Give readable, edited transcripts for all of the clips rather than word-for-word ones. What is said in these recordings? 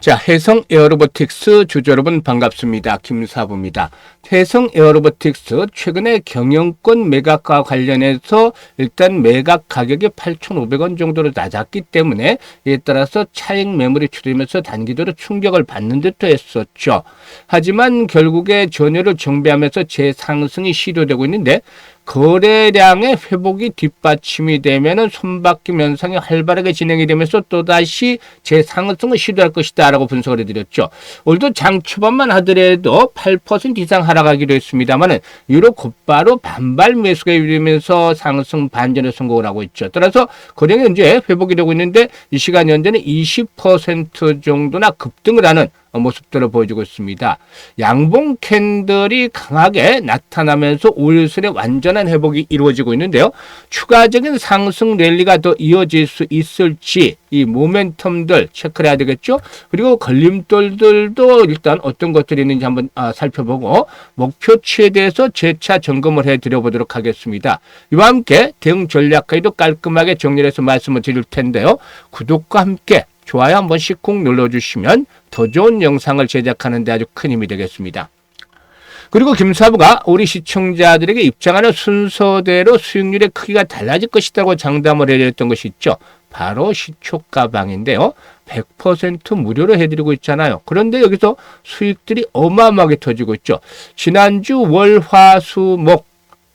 자, 해성 에어로보틱스 주주 여러분 반갑습니다. 김사부입니다. 해성 에어로보틱스 최근에 경영권 매각과 관련해서 일단 매각 가격이 8,500원 정도로 낮았기 때문에 이에 따라서 차익 매물이 추리면서 단기적으로 충격을 받는 듯도 했었죠. 하지만 결국에 전열을 정비하면서 재상승이 시도되고 있는데 거래량의 회복이 뒷받침이 되면은 손바뀜 현상이 활발하게 진행이 되면서 또다시 재상승을 시도할 것이다 라고 분석을 해드렸죠. 오늘도 장 초반만 하더라도 8% 이상 하락하기로 했습니다만은 유로 곧바로 반발 매수가 이루면서 상승 반전에 성공을 하고 있죠. 따라서 거래량이 현재 회복이 되고 있는데 이 시간 현재는 20% 정도나 급등을 하는 모습들을 보여주고 있습니다. 양봉 캔들이 강하게 나타나면서 5일선의 완전한 회복이 이루어지고 있는데요. 추가적인 상승 랠리가 더 이어질 수 있을지 이 모멘텀들 체크를 해야 되겠죠. 그리고 걸림돌들도 일단 어떤 것들이 있는지 한번 살펴보고 목표치에 대해서 재차 점검을 해드려 보도록 하겠습니다. 이와 함께 대응 전략까지도 깔끔하게 정리해서 말씀을 드릴 텐데요. 구독과 함께 좋아요 한 번씩 꼭 눌러주시면 더 좋은 영상을 제작하는 데 아주 큰 힘이 되겠습니다. 그리고 김사부가 우리 시청자들에게 입장하는 순서대로 수익률의 크기가 달라질 것이라고 장담을 해드렸던 것이 있죠. 바로 시초가방인데요. 100% 무료로 해드리고 있잖아요. 그런데 여기서 수익들이 어마어마하게 터지고 있죠. 지난주 월, 화, 수, 목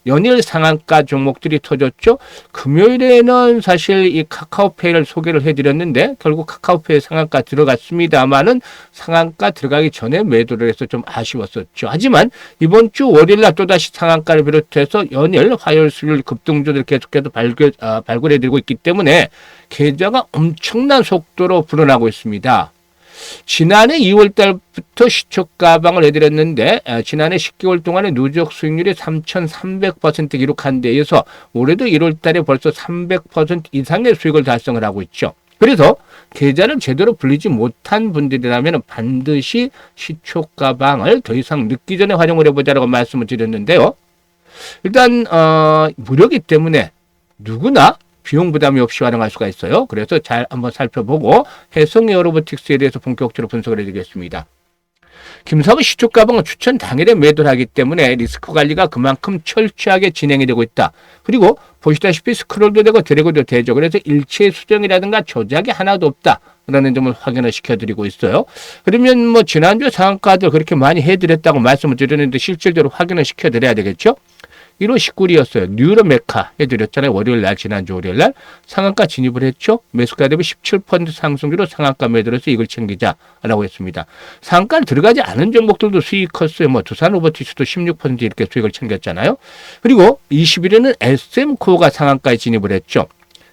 연일 상한가 종목들이 터졌죠. 금요일에는 사실 이 카카오페이를 소개를 해드렸는데 결국 카카오페이 상한가 들어갔습니다만은 상한가 들어가기 전에 매도를 해서 좀 아쉬웠었죠. 하지만 이번 주 월요일날 또다시 상한가를 비롯해서 연일, 화요일, 수요일 급등주들 계속해서 발굴해드리고 있기 때문에 계좌가 엄청난 속도로 불어나고 있습니다. 지난해 2월 달부터 시초가방을 해드렸는데 지난해 10개월 동안의 누적 수익률이 3,300% 기록한 데 이어서 올해도 1월 달에 벌써 300% 이상의 수익을 달성을 하고 있죠. 그래서 계좌를 제대로 불리지 못한 분들이라면 반드시 시초가방을 더 이상 늦기 전에 활용을 해보자라고 말씀을 드렸는데요. 일단 무료이기 때문에 누구나 비용 부담이 없이 활용할 수가 있어요. 그래서 잘 한번 살펴보고 해성 에어로보틱스에 대해서 본격적으로 분석을 해드리겠습니다. 김사부 시초가방은 추천 당일에 매도를 하기 때문에 리스크 관리가 그만큼 철저하게 진행이 되고 있다. 그리고 보시다시피 스크롤도 되고 드래그도 되죠. 그래서 일체 수정이라든가 조작이 하나도 없다. 라는 점을 확인을 시켜드리고 있어요. 그러면 뭐 지난주 상한가들 그렇게 많이 해드렸다고 말씀을 드렸는데 실질적으로 확인을 시켜드려야 되겠죠. 1월 19일이었어요. 뉴로메카 해드렸잖아요. 월요일 날, 지난주 월요일 날. 상한가 진입을 했죠. 매수가 대비 17% 상승률로 상한가 매도를 해서 이걸 챙기자라고 했습니다. 상한가를 들어가지 않은 종목들도 수익 컸어요. 뭐 두산 로보틱스도 16% 이렇게 수익을 챙겼잖아요. 그리고 20일에는 SM코어가 상한가에 진입을 했죠.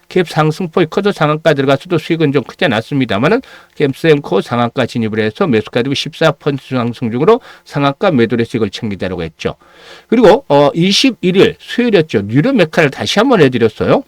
갭 상승폭이 커서 상한가 들어갔어도 수익은 좀 크지 않았습니다만은 SM코어 상한가 진입을 해서 매수가 대비 14% 상승 중으로 상한가 매도의 수익을 챙기자라고 했죠. 그리고 21일 수요일이었죠. 뉴로메카를 다시 한번 해드렸어요.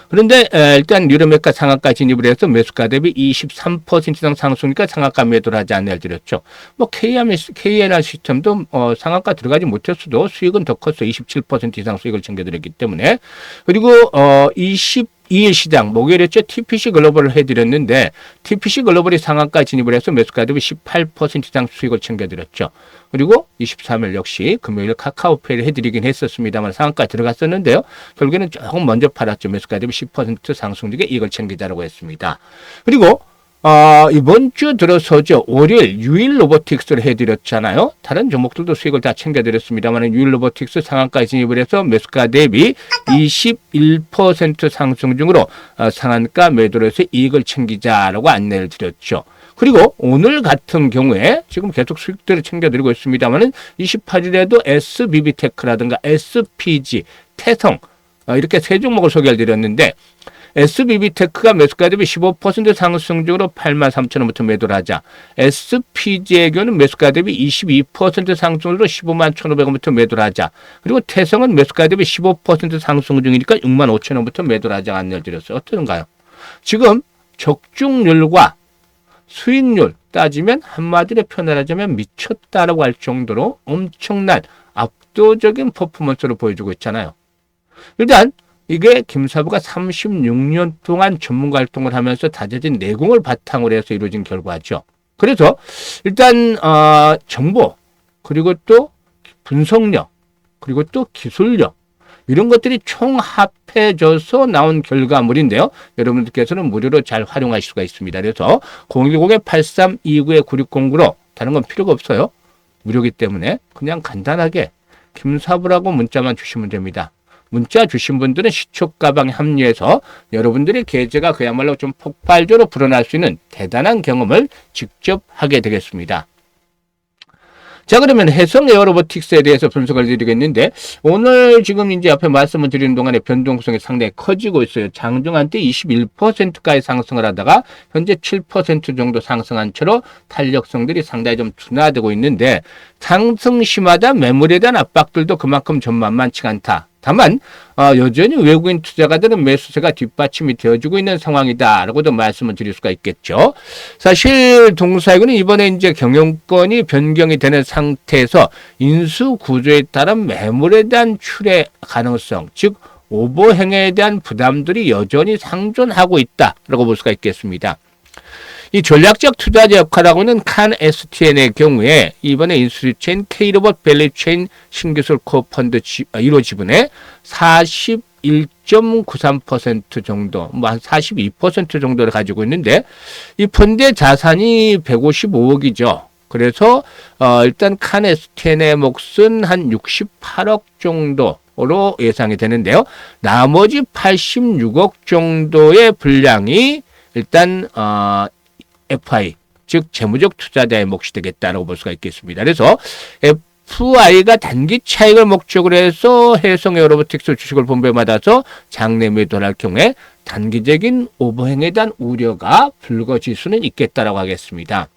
그런데 일단 뉴로메카 상한가 진입을 해서 매수가 대비 23% 이상 상승이니까 상한가 매도를 하지 않냐 드렸죠. 뭐 KNR 시스템도 상한가 들어가지 못했어도 수익은 더 컸어. 27% 이상 수익을 챙겨드렸기 때문에. 그리고 22일 시장 목요일이었죠. TPC 글로벌을 해드렸는데 TPC 글로벌이 상한가 진입을 해서 매수가 대비 18% 이상 수익을 챙겨드렸죠. 그리고 23일 역시 금요일 카카오페이를 해드리긴 했었습니다만 상한가 들어갔었는데요. 결국에는 조금 먼저 팔았죠. 매수가 대비 10% 상승 중에 이걸 챙기자라고 했습니다. 그리고 이번 주 들어서죠. 월요일 유일 로보틱스를 해드렸잖아요. 다른 종목들도 수익을 다 챙겨드렸습니다만 유일 로보틱스 상한가 진입을 해서 매수가 대비 21% 상승 중으로 상한가 매도를 해서 이익을 챙기자라고 안내를 드렸죠. 그리고 오늘 같은 경우에 지금 계속 수익들을 챙겨드리고 있습니다만은 28일에도 SBB테크라든가 SPG, 태성 이렇게 세 종목을 소개를 드렸는데 SBB테크가 매수가 대비 15% 상승 중으로 83,000원부터 매도를 하자. SPG의 경우는 매수가 대비 22% 상승으로 151,500원부터 매도를 하자. 그리고 태성은 매수가 대비 15% 상승 중이니까 65,000원부터 매도를 하자 안내를 드렸어요. 어떤가요? 지금 적중률과 수익률 따지면 한마디로 표현하자면 미쳤다라고 할 정도로 엄청난 압도적인 퍼포먼스를 보여주고 있잖아요. 일단 이게 김사부가 36년 동안 전문가 활동을 하면서 다져진 내공을 바탕으로 해서 이루어진 결과죠. 그래서 일단 정보, 그리고 또 분석력, 그리고 또 기술력, 이런 것들이 총합해져서 나온 결과물인데요. 여러분들께서는 무료로 잘 활용하실 수가 있습니다. 그래서 010-8329-9609로 다른 건 필요가 없어요. 무료기 때문에 그냥 간단하게 김사부라고 문자만 주시면 됩니다. 문자 주신 분들은 시초가방에 합류해서 여러분들의 계좌가 그야말로 좀 폭발적으로 불어날 수 있는 대단한 경험을 직접 하게 되겠습니다. 자, 그러면 해성 에어로보틱스에 대해서 분석을 드리겠는데, 오늘 지금 이제 앞에 말씀을 드리는 동안에 변동성이 상당히 커지고 있어요. 장중한 때 21%까지 상승을 하다가 현재 7% 정도 상승한 채로 탄력성들이 상당히 좀 둔화되고 있는데, 상승시마다 매물에 대한 압박들도 그만큼 좀 만만치가 않다. 다만 여전히 외국인 투자가들은 매수세가 뒷받침이 되어주고 있는 상황이다라고도 말씀을 드릴 수가 있겠죠. 사실 동사이군은 이번에 이제 경영권이 변경이 되는 상태에서 인수 구조에 따른 매물에 대한 출회 가능성, 즉 오버행에 대한 부담들이 여전히 상존하고 있다라고 볼 수가 있겠습니다. 이 전략적 투자자 역할하고는 칸 STN의 경우에 이번에 인수유체인 K로봇 밸리체인 신기술 코어 펀드 1호 지분의 41.93% 정도, 뭐 한 42% 정도를 가지고 있는데, 이 펀드의 자산이 155억이죠. 그래서 일단 칸 STN의 몫은 한 68억 정도로 예상이 되는데요. 나머지 86억 정도의 분량이 일단 FI, 즉 재무적 투자자의 몫이 되겠다라고 볼 수가 있겠습니다. 그래서 FI가 단기 차익을 목적으로 해서 해성 에어로보틱스 주식을 분배에 받아서 장내 매도를 할 경우에 단기적인 오버행에 대한 우려가 불거질 수는 있겠다라고 하겠습니다.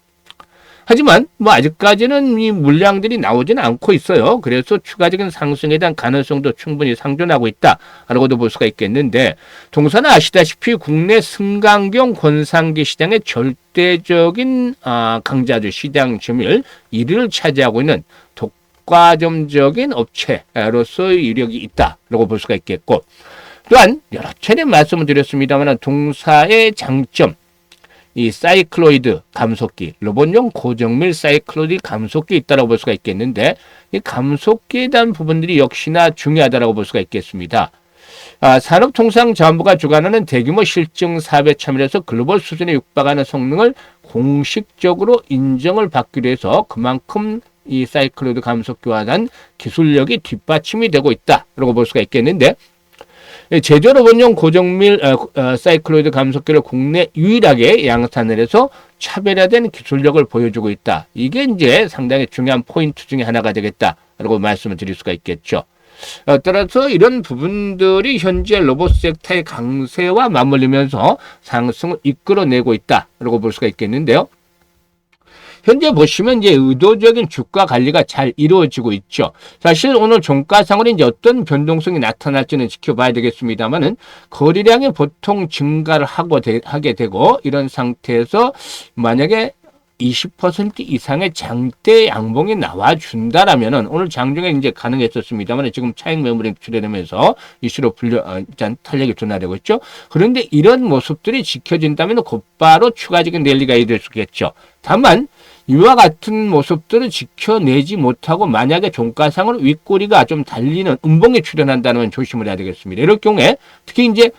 하지만 뭐 아직까지는 이 물량들이 나오지는 않고 있어요. 그래서 추가적인 상승에 대한 가능성도 충분히 상존하고 있다라고도 볼 수가 있겠는데, 동사는 아시다시피 국내 승강경 권상기 시장의 절대적인 강자주 시장 점유율 1위를 차지하고 있는 독과점적인 업체로서의 이력이 있다라고 볼 수가 있겠고, 또한 여러 차례 말씀을 드렸습니다만 동사의 장점, 이 사이클로이드 감속기, 로봇용 고정밀 사이클로이드 감속기 있다고 볼 수가 있겠는데, 이 감속기에 대한 부분들이 역시나 중요하다고 볼 수가 있겠습니다. 산업통상자원부가 주관하는 대규모 실증 사업에 참여해서 글로벌 수준에 육박하는 성능을 공식적으로 인정을 받기로 해서 그만큼 이 사이클로이드 감속기와 한 기술력이 뒷받침이 되고 있다고 볼 수가 있겠는데, 제조 로봇용 고정밀 사이클로이드 감속기를 국내 유일하게 양산을 해서 차별화된 기술력을 보여주고 있다. 이게 이제 상당히 중요한 포인트 중에 하나가 되겠다라고 말씀을 드릴 수가 있겠죠. 따라서 이런 부분들이 현재 로봇 섹터의 강세와 맞물리면서 상승을 이끌어내고 있다라고 볼 수가 있겠는데요. 현재 보시면 이제 의도적인 주가 관리가 잘 이루어지고 있죠. 사실 오늘 종가상으로 이제 어떤 변동성이 나타날지는 지켜봐야 되겠습니다만은 거래량이 보통 증가를 하게 되고, 이런 상태에서 만약에 20% 이상의 장대 양봉이 나와준다라면은, 오늘 장중에 이제 가능했었습니다만 지금 차익 매물이 출현하면서 이슈로 일단 탄력이 둔화되고 있죠. 그런데 이런 모습들이 지켜진다면 곧바로 추가적인 랠리가 이룰 수 있겠죠. 다만 이와 같은 모습들을 지켜내지 못하고 만약에 종가상으로 윗꼬리가 좀 달리는 음봉에 출현한다면 조심을 해야 되겠습니다. 이럴 경우에 특히 이제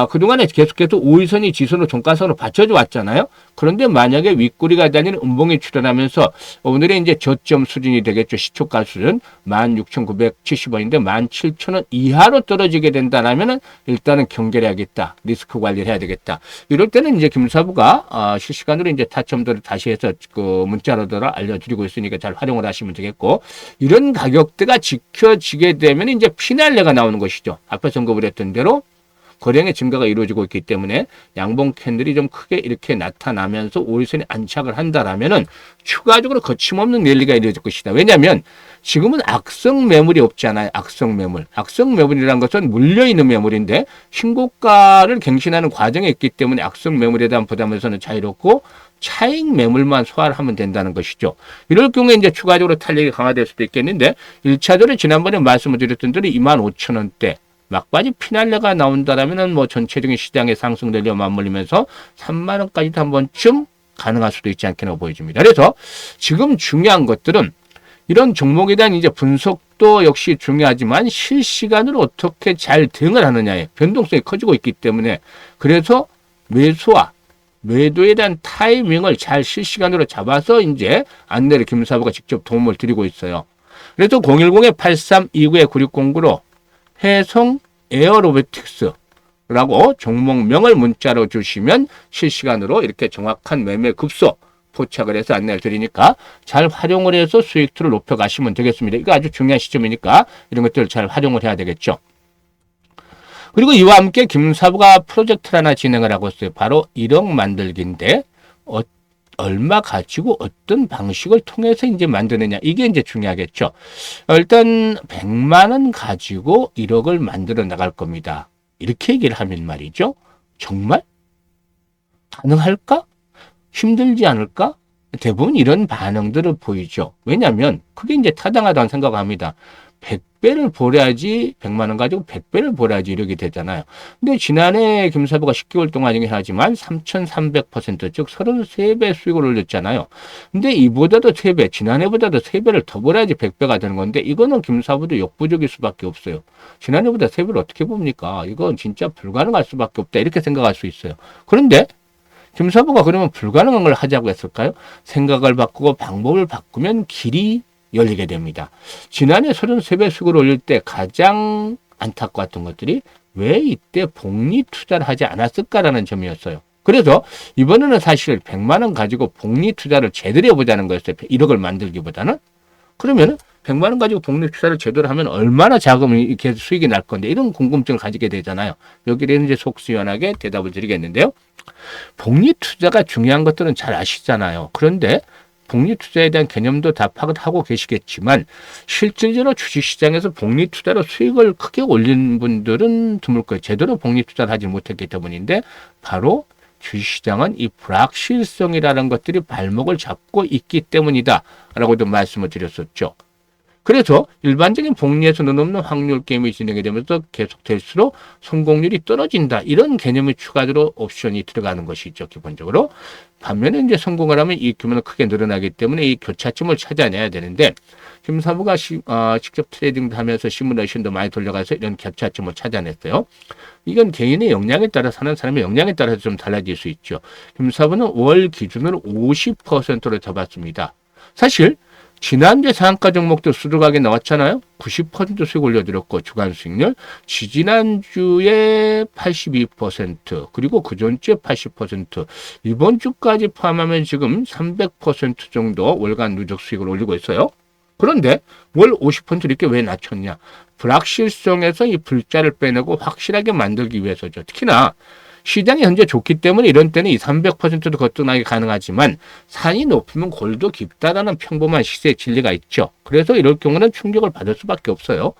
그동안에 계속해서 5일선이 지선으로 종가선으로 받쳐져 왔잖아요. 그런데 만약에 윗꼬리가 달리는 음봉이 출현하면서 오늘의 이제 저점 수준이 되겠죠. 시초가 수준 16,970원인데 17,000원 이하로 떨어지게 된다라면은 일단은 경계해야겠다. 리스크 관리를 해야 되겠다. 이럴 때는 이제 김사부가 실시간으로 이제 타점들을 다시 해서 그 문자로도 알려드리고 있으니까 잘 활용을 하시면 되겠고, 이런 가격대가 지켜지게 되면 이제 피날레가 나오는 것이죠. 앞에서 언급을 했던 대로 거래량의 증가가 이루어지고 있기 때문에 양봉 캔들이 좀 크게 이렇게 나타나면서 5일선에 안착을 한다라면은 추가적으로 거침없는 랠리가 이루어질 것이다. 왜냐하면 지금은 악성 매물이 없잖아요. 악성 매물. 악성 매물이라는 것은 물려있는 매물인데 신고가를 갱신하는 과정에 있기 때문에 악성 매물에 대한 부담에서는 자유롭고 차익 매물만 소화를 하면 된다는 것이죠. 이럴 경우에 이제 추가적으로 탄력이 강화될 수도 있겠는데, 1차적으로 지난번에 말씀을 드렸던 대로 25,000원대, 막바지 피날레가 나온다라면은 뭐 전체적인 시장의 상승 랠리와 맞물리면서 3만 원까지도 한 번쯤 가능할 수도 있지 않겠나 보여집니다. 그래서 지금 중요한 것들은 이런 종목에 대한 이제 분석도 역시 중요하지만 실시간으로 어떻게 잘 대응을 하느냐에 변동성이 커지고 있기 때문에 그래서 매수와 매도에 대한 타이밍을 잘 실시간으로 잡아서 이제 안내를 김사부가 직접 도움을 드리고 있어요. 그래서 010-8329-9609로 해성 에어로보틱스라고 종목명을 문자로 주시면 실시간으로 이렇게 정확한 매매 급소 포착을 해서 안내를 드리니까 잘 활용을 해서 수익률을 높여가시면 되겠습니다. 이거 아주 중요한 시점이니까 이런 것들을 잘 활용을 해야 되겠죠. 그리고 이와 함께 김사부가 프로젝트를 하나 진행을 하고 있어요. 바로 1억 만들기인데 얼마 가지고 어떤 방식을 통해서 이제 만드느냐 이게 이제 중요하겠죠. 일단 100만 원 가지고 1억을 만들어 나갈 겁니다. 이렇게 얘기를 하면 말이죠. 정말 가능할까? 힘들지 않을까? 대부분 이런 반응들을 보이죠. 왜냐하면 그게 이제 타당하다는 생각을 합니다. 100배를 벌어야지 100만 원 가지고 100배를 벌어야지 이렇게 되잖아요. 근데 지난해 김사부가 10개월 동안이긴 하지만 3,300% 즉 33배 수익을 올렸잖아요. 근데 이보다도 3배, 지난해보다도 3배를 더 벌어야지 100배가 되는 건데 이거는 김사부도 역부족일 수밖에 없어요. 지난해보다 3배를 어떻게 봅니까? 이건 진짜 불가능할 수밖에 없다 이렇게 생각할 수 있어요. 그런데 김사부가 그러면 불가능한 걸 하자고 했을까요? 생각을 바꾸고 방법을 바꾸면 길이 열리게 됩니다. 지난해 33배 수익을 올릴 때 가장 안타까웠던 것들이 왜 이때 복리 투자를 하지 않았을까라는 점이었어요. 그래서 이번에는 사실 100만 원 가지고 복리 투자를 제대로 해보자는 거였어요. 1억을 만들기보다는. 그러면 100만 원 가지고 복리 투자를 제대로 하면 얼마나 자금이 이렇게 수익이 날 건데 이런 궁금증을 가지게 되잖아요. 여기에 대해서 이제 속시원하게 대답을 드리겠는데요. 복리 투자가 중요한 것들은 잘 아시잖아요. 그런데 복리 투자에 대한 개념도 다 파악하고 계시겠지만 실질적으로 주식시장에서 복리 투자로 수익을 크게 올린 분들은 드물 거예요. 제대로 복리 투자를 하지 못했기 때문인데 바로 주식시장은 이 불확실성이라는 것들이 발목을 잡고 있기 때문이다 라고도 말씀을 드렸었죠. 그래서 일반적인 복리에서 눈 확률 게임이 진행이 되면서 계속될수록 성공률이 떨어진다. 이런 개념이 추가적으로 옵션이 들어가는 것이죠. 기본적으로. 반면에 이제 성공을 하면 이 규모는 크게 늘어나기 때문에 이 교차점을 찾아내야 되는데 김사부가 직접 트레이딩도 하면서 시뮬레이션도 많이 돌려가서 이런 교차점을 찾아냈어요. 이건 개인의 역량에 따라 사는 사람의 역량에 따라서 좀 달라질 수 있죠. 김사부는 월 기준으로 50%를 잡았습니다. 사실 지난주에 상한가 종목도 수두하게 나왔잖아요. 90% 수익 올려드렸고 주간 수익률. 지지난주에 82% 그리고 그전주에 80% 이번 주까지 포함하면 지금 300% 정도 월간 누적 수익을 올리고 있어요. 그런데 월 50% 이렇게 왜 낮췄냐. 불확실성에서 이 불자를 빼내고 확실하게 만들기 위해서죠. 특히나 시장이 현재 좋기 때문에 이런 때는 이 300%도 거뜬하게 가능하지만 산이 높으면 골도 깊다라는 평범한 시세의 진리가 있죠. 그래서 이럴 경우는 충격을 받을 수밖에 없어요.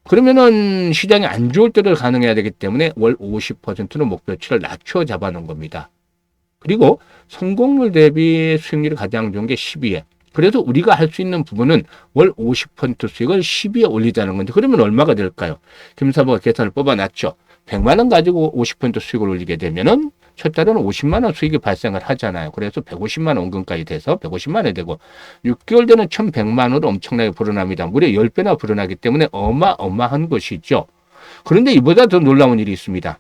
그러면은 시장이 안 좋을 때도 가능해야 되기 때문에 월 50%는 목표치를 낮춰 잡아놓은 겁니다. 그리고 성공률 대비 수익률이 가장 좋은 게 12회. 그래서 우리가 할 수 있는 부분은 월 50% 수익을 12에 올리자는 건데 그러면 얼마가 될까요? 김사부가 계산을 뽑아놨죠. 100만 원 가지고 50% 수익을 올리게 되면은 첫 달에는 50만 원 수익이 발생을 하잖아요. 그래서 150만 원 원금까지 돼서 150만 원이 되고 6개월 되는 1100만 원으로 엄청나게 불어납니다. 무려 10배나 불어나기 때문에 어마어마한 것이죠. 그런데 이보다 더 놀라운 일이 있습니다.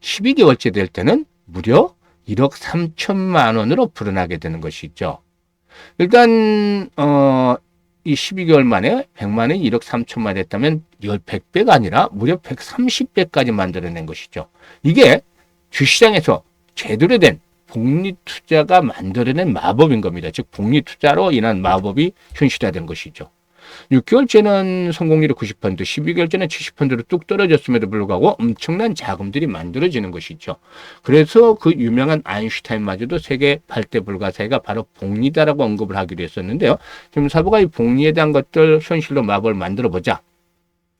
12개월째 될 때는 무려 1억 3천만 원으로 불어나게 되는 것이죠. 일단 이 12개월 만에 100만 원이 1억 3천만 됐다면 100배가 아니라 무려 130배까지 만들어낸 것이죠. 이게 주시장에서 제대로 된 복리 투자가 만들어낸 마법인 겁니다. 즉 복리 투자로 인한 마법이 현실화된 것이죠. 6개월째는 성공률이 90%, 12개월째는 70%로 뚝 떨어졌음에도 불구하고 엄청난 자금들이 만들어지는 것이죠. 그래서 그 유명한 아인슈타인마저도 세계 8대 불가사의가 바로 복리다라고 언급을 하기로 했었는데요. 지금 사부가 이 복리에 대한 것들 현실로 마법을 만들어 보자.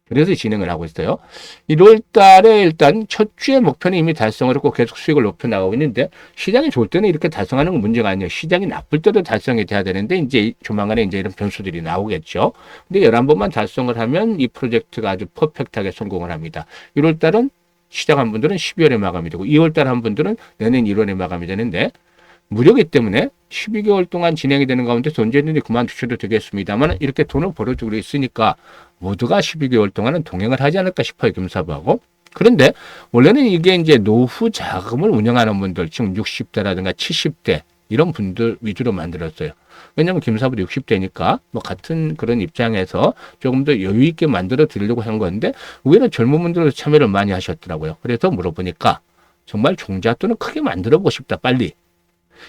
그래서 진행을 하고 있어요. 1월 달에 일단 첫 주의 목표는 이미 달성을 했고 계속 수익을 높여 나가고 있는데 시장이 좋을 때는 이렇게 달성하는 건 문제가 아니에요. 시장이 나쁠 때도 달성이 돼야 되는데 이제 조만간에 이제 이런 변수들이 나오겠죠. 근데 11번만 달성을 하면 이 프로젝트가 아주 퍼펙트하게 성공을 합니다. 1월 달은 시작한 분들은 12월에 마감이 되고 2월 달 한 분들은 내년 1월에 마감이 되는데 무료이기 때문에 12개월 동안 진행이 되는 가운데서 언제든지 그만두셔도 되겠습니다만 이렇게 돈을 벌어주고 있으니까 모두가 12개월 동안은 동행을 하지 않을까 싶어요. 금사부하고. 그런데 원래는 이게 이제 노후 자금을 운영하는 분들, 지금 60대라든가 70대 이런 분들 위주로 만들었어요. 왜냐하면 김사부도 60대니까 뭐 같은 그런 입장에서 조금 더 여유 있게 만들어 드리려고 한 건데 의외로 젊은 분들도 참여를 많이 하셨더라고요. 그래서 물어보니까 정말 종잣돈을 크게 만들어 보고 싶다, 빨리.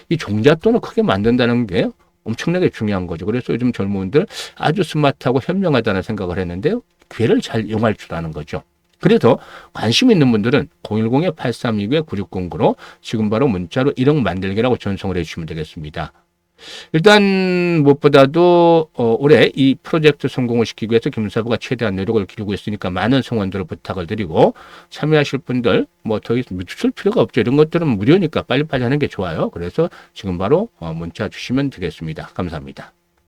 이 종잣돈을 크게 만든다는 게 엄청나게 중요한 거죠. 그래서 요즘 젊은들 아주 스마트하고 현명하다는 생각을 했는데요. 기회를 잘 이용할 줄 아는 거죠. 그래서 관심 있는 분들은 010-8329-9609로 지금 바로 문자로 1억 만들기라고 전송을 해주시면 되겠습니다. 일단 무엇보다도 올해 이 프로젝트 성공을 시키기 위해서 김사부가 최대한 노력을 기울이고 있으니까 많은 성원들을 부탁을 드리고 참여하실 분들 뭐 더 늦출 필요가 없죠. 이런 것들은 무료니까 빨리빨리 하는 게 좋아요. 그래서 지금 바로 문자 주시면 되겠습니다. 감사합니다.